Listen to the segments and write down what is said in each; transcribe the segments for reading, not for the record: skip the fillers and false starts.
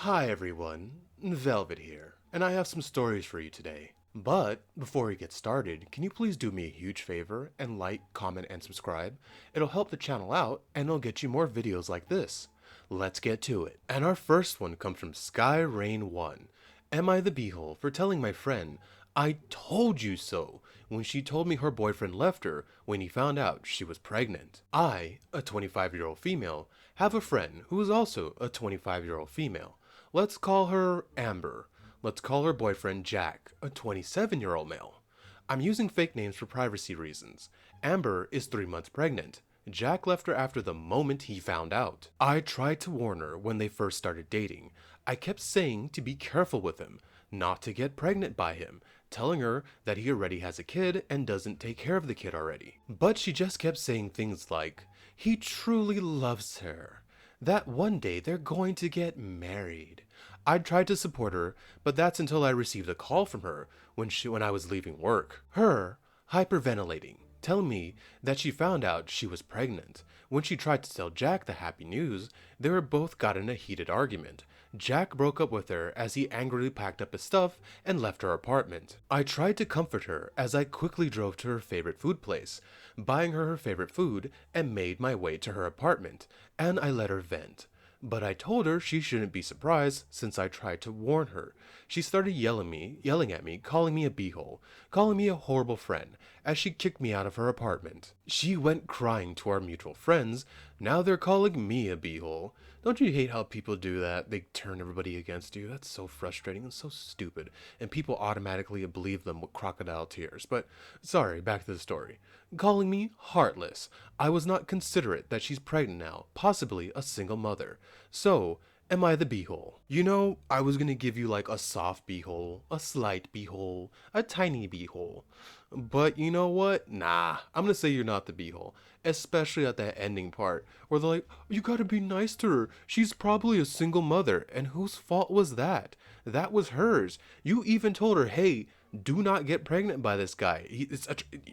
Hi everyone, Velvet here, and I have some stories for you today. But before we get started, can you please do me a huge favor and like, comment, and subscribe? It'll help the channel out and it'll get you more videos like this. Let's get to it. And our first one comes from Sky Rain 1. Am I the beehole for telling my friend, I told you so, when she told me her boyfriend left her when he found out she was pregnant? I, a 25-year-old female, have a friend who is also a 25-year-old female. Let's call her Amber. Let's call her boyfriend Jack, a 27-year-old male. I'm using fake names for privacy reasons. Amber is 3 months pregnant. Jack left her after the moment he found out. I tried to warn her when they first started dating. I kept saying to be careful with him, not to get pregnant by him, telling her that he already has a kid and doesn't take care of the kid already. But she just kept saying things like, he truly loves her, that one day they're going to get married. I tried to support her, but that's until I received a call from her when I was leaving work. Her hyperventilating, telling me that she found out she was pregnant. When she tried to tell Jack the happy news, they were both got in a heated argument. Jack broke up with her as he angrily packed up his stuff and left her apartment. I tried to comfort her as I quickly drove to her favorite food place, buying her favorite food, and made my way to her apartment, and I let her vent. But I told her she shouldn't be surprised since I tried to warn her. She started yelling at me, calling me a beehole, calling me a horrible friend, as she kicked me out of her apartment. She went crying to our mutual friends. Now they're calling me a beehole. Don't you hate how people do that? They turn everybody against you. That's so frustrating and so stupid. And people automatically believe them with crocodile tears. But sorry, back to the story. Calling me heartless. I was not considerate that she's pregnant now, possibly a single mother. So, am I the beehole? You know, I was gonna give you like a soft beehole, a slight beehole, a tiny beehole. But you know what? Nah, I'm gonna say you're not the beehole. Especially at that ending part, where they're like, you gotta be nice to her. She's probably a single mother. And whose fault was that? That was hers. You even told her, hey, do not get pregnant by this guy.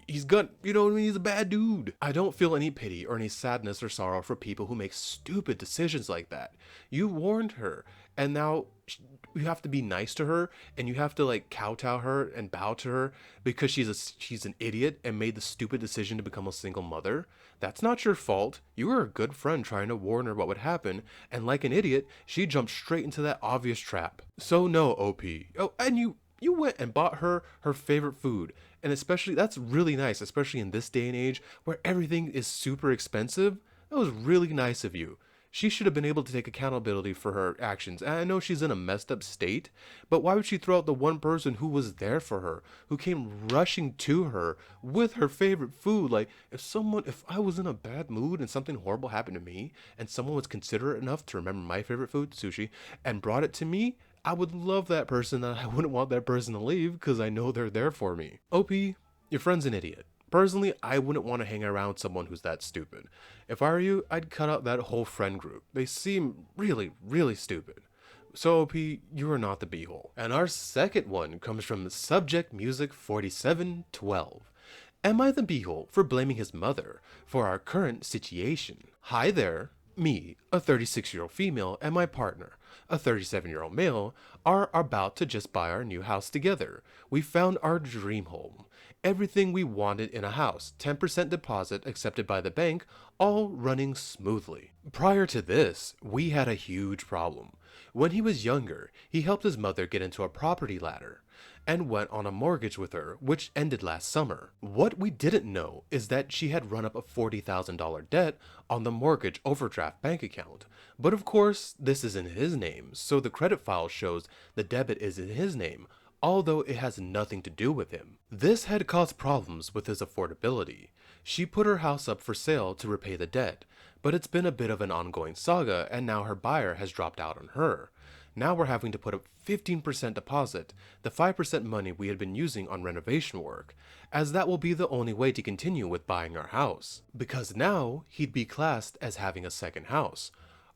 He's got, you know what I mean? He's a bad dude. I don't feel any pity or any sadness or sorrow for people who make stupid decisions like that. You warned her, and now you have to be nice to her, and you have to like kowtow her and bow to her because she's an idiot and made the stupid decision to become a single mother. That's not your fault. You were a good friend trying to warn her what would happen, and like an idiot, she jumped straight into that obvious trap. So no, OP. Oh, and you went and bought her her favorite food. And especially, that's really nice, especially in this day and age where everything is super expensive. That was really nice of you. She should have been able to take accountability for her actions. And I know she's in a messed up state, but why would she throw out the one person who was there for her, who came rushing to her with her favorite food? Like, if I was in a bad mood and something horrible happened to me, and someone was considerate enough to remember my favorite food, sushi, and brought it to me, I would love that person, and I wouldn't want that person to leave because I know they're there for me. OP, your friend's an idiot. Personally, I wouldn't want to hang around with someone who's that stupid. If I were you, I'd cut out that whole friend group. They seem really, really stupid. So OP, you are not the beehole. And our second one comes from Subject Music 4712. Am I the beehole for blaming his mother for our current situation? Hi there. Me, a 36-year-old female, and my partner, a 37-year-old male, are about to just buy our new house together. We found our dream home. Everything we wanted in a house, 10% deposit accepted by the bank, all running smoothly. Prior to this, we had a huge problem. When he was younger, he helped his mother get into a property ladder and went on a mortgage with her, which ended last summer. What we didn't know is that she had run up a $40,000 debt on the mortgage overdraft bank account. But of course, this is in his name, so the credit file shows the debit is in his name, although it has nothing to do with him. This had caused problems with his affordability. She put her house up for sale to repay the debt, but it's been a bit of an ongoing saga, and now her buyer has dropped out on her. Now we're having to put up 15% deposit, the 5% money we had been using on renovation work, as that will be the only way to continue with buying our house. Because now he'd be classed as having a second house.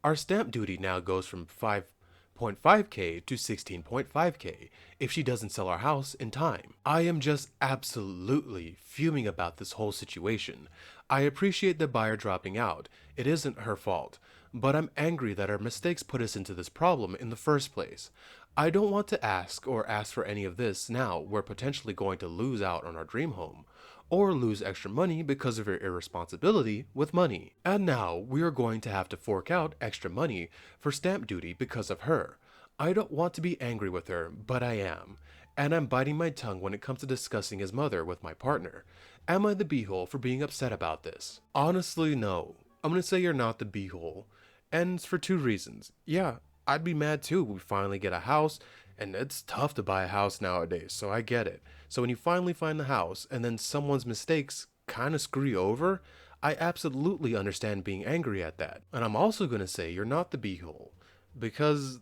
Our stamp duty now goes from 5.5k to 16.5k if she doesn't sell our house in time. I am just absolutely fuming about this whole situation. I appreciate the buyer dropping out. It isn't her fault. but I'm angry that our mistakes put us into this problem in the first place. I don't want to ask for any of this now. We're potentially going to lose out on our dream home, or lose extra money because of your irresponsibility with money. And now we are going to have to fork out extra money for stamp duty because of her. I don't want to be angry with her, but I am. And I'm biting my tongue when it comes to discussing his mother with my partner. Am I the beehole for being upset about this? Honestly, no. I'm gonna say you're not the beehole. And it's for two reasons. Yeah, I'd be mad too. We finally get a house, and it's tough to buy a house nowadays, so I get it. So when you finally find the house, and then someone's mistakes kind of screw you over, I absolutely understand being angry at that. And I'm also gonna say you're not the beehole, because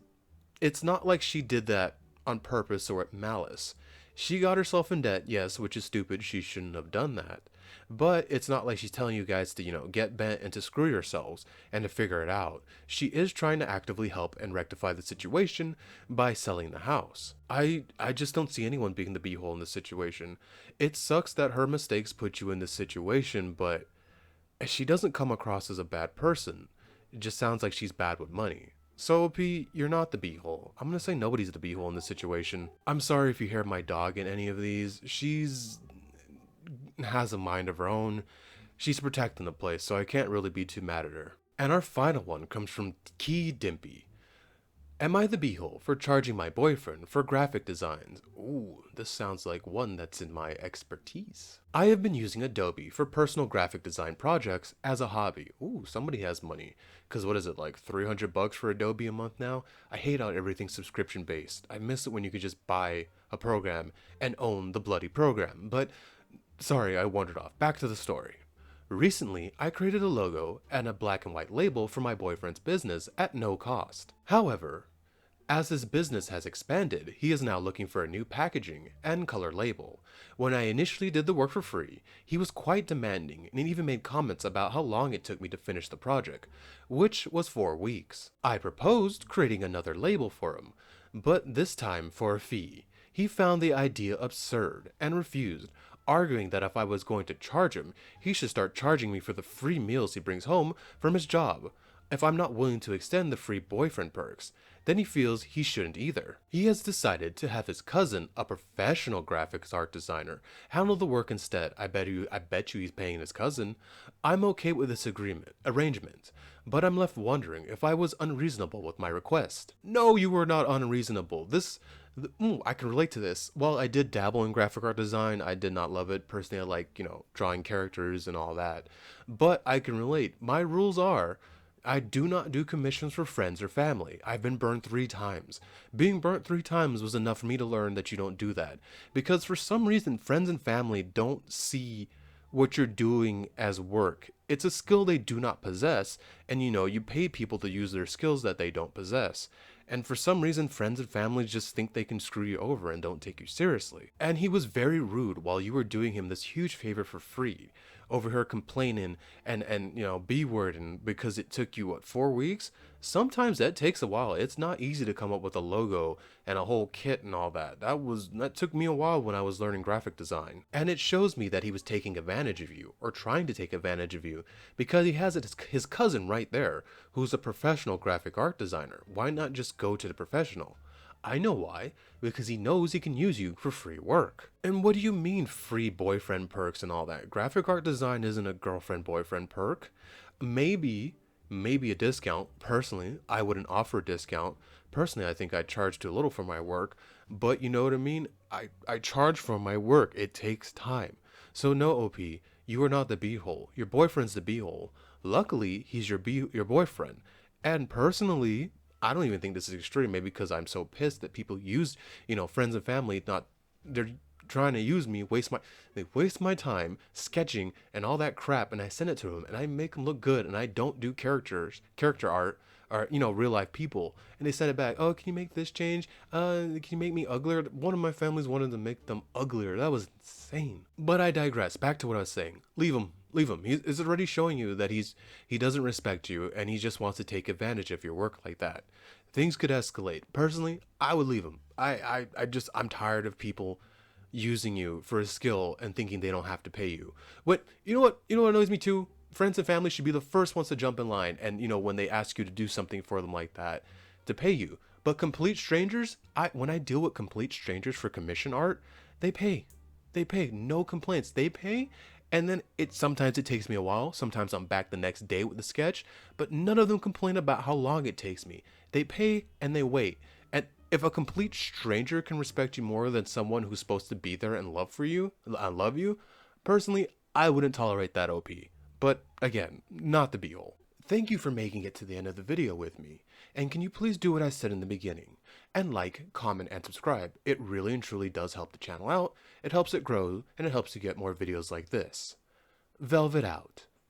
it's not like she did that on purpose or with malice. She got herself in debt, yes, which is stupid. She shouldn't have done that. But it's not like she's telling you guys to, get bent and to screw yourselves and to figure it out. She is trying to actively help and rectify the situation by selling the house. I just don't see anyone being the beehole in this situation. It sucks that her mistakes put you in this situation, but she doesn't come across as a bad person. It just sounds like she's bad with money. So, OP, you're not the beehole. I'm gonna say nobody's the beehole in this situation. I'm sorry if you hear my dog in any of these. She's has a mind of her own. She's protecting the place, so I can't really be too mad at her. And our final one comes from Key Dimpy. Am I the beehole for charging my boyfriend for graphic designs? Ooh, this sounds like one that's in my expertise. I have been using Adobe for personal graphic design projects as a hobby. Ooh, somebody has money. Cause what is it, like $300 for Adobe a month now? I hate how everything's subscription based. I miss it when you could just buy a program and own the bloody program. But sorry, I wandered off. Back to the story. Recently, I created a logo and a black and white label for my boyfriend's business at no cost. However, as his business has expanded, he is now looking for a new packaging and color label. When I initially did the work for free, he was quite demanding and even made comments about how long it took me to finish the project, which was 4 weeks. I proposed creating another label for him, but this time for a fee. He found the idea absurd and refused, arguing that if I was going to charge him, he should start charging me for the free meals he brings home from his job. If I'm not willing to extend the free boyfriend perks, then he feels he shouldn't either. He has decided to have his cousin, a professional graphics art designer, handle the work instead. I bet you he's paying his cousin. I'm okay with this arrangement, but I'm left wondering if I was unreasonable with my request. No, you were not unreasonable. I can relate to this. While I did dabble in graphic art design, I did not love it. Personally, I like, drawing characters and all that. But I can relate. My rules are, I do not do commissions for friends or family. I've been burnt 3 times. Being burnt 3 times was enough for me to learn that you don't do that. Because for some reason, friends and family don't see what you're doing as work. It's a skill they do not possess, and you pay people to use their skills that they don't possess. And for some reason, friends and family just think they can screw you over and don't take you seriously. And he was very rude while you were doing him this huge favor for free, over her complaining and B-wording because it took you, 4 weeks? Sometimes that takes a while. It's not easy to come up with a logo and a whole kit and all that. That took me a while when I was learning graphic design. And it shows me that he was taking advantage of you, or trying to take advantage of you, because he has his cousin right there, who's a professional graphic art designer. Why not just go to the professional? I know why, because he knows he can use you for free work. And what do you mean free boyfriend perks and all that? Graphic art design isn't a girlfriend-boyfriend perk. Maybe a discount. Personally, I wouldn't offer a discount. Personally, I think I charge too little for my work, but you know what I mean? I charge for my work. It takes time. So no, OP, you are not the beehole. Your boyfriend's the beehole. Luckily, he's your boyfriend. And personally, I don't even think this is extreme, maybe because I'm so pissed that people use, friends and family, they're trying to use me, they waste my time sketching and all that crap, and I send it to them, and I make them look good, and I don't do character art, or, real life people, and they send it back. Oh, can you make this change? Can you make me uglier? One of my families wanted to make them uglier. That was insane. But I digress. Back to what I was saying. Leave him. He's already showing you that he doesn't respect you, and he just wants to take advantage of your work like that. Things could escalate. Personally, I would leave him. I'm tired of people using you for a skill and thinking they don't have to pay you. You know what annoys me too? Friends and family should be the first ones to jump in line and, when they ask you to do something for them like that, to pay you. But complete strangers, when I deal with complete strangers for commission art, they pay. They pay. No complaints. They pay. And then sometimes it takes me a while. Sometimes I'm back the next day with the sketch, but none of them complain about how long it takes me. They pay and they wait. And if a complete stranger can respect you more than someone who's supposed to be there and love you, personally, I wouldn't tolerate that OP. But again, not the be-all. Thank you for making it to the end of the video with me. And can you please do what I said in the beginning? And like, comment, and subscribe. It really and truly does help the channel out. It helps it grow, and it helps you get more videos like this. Velvet out.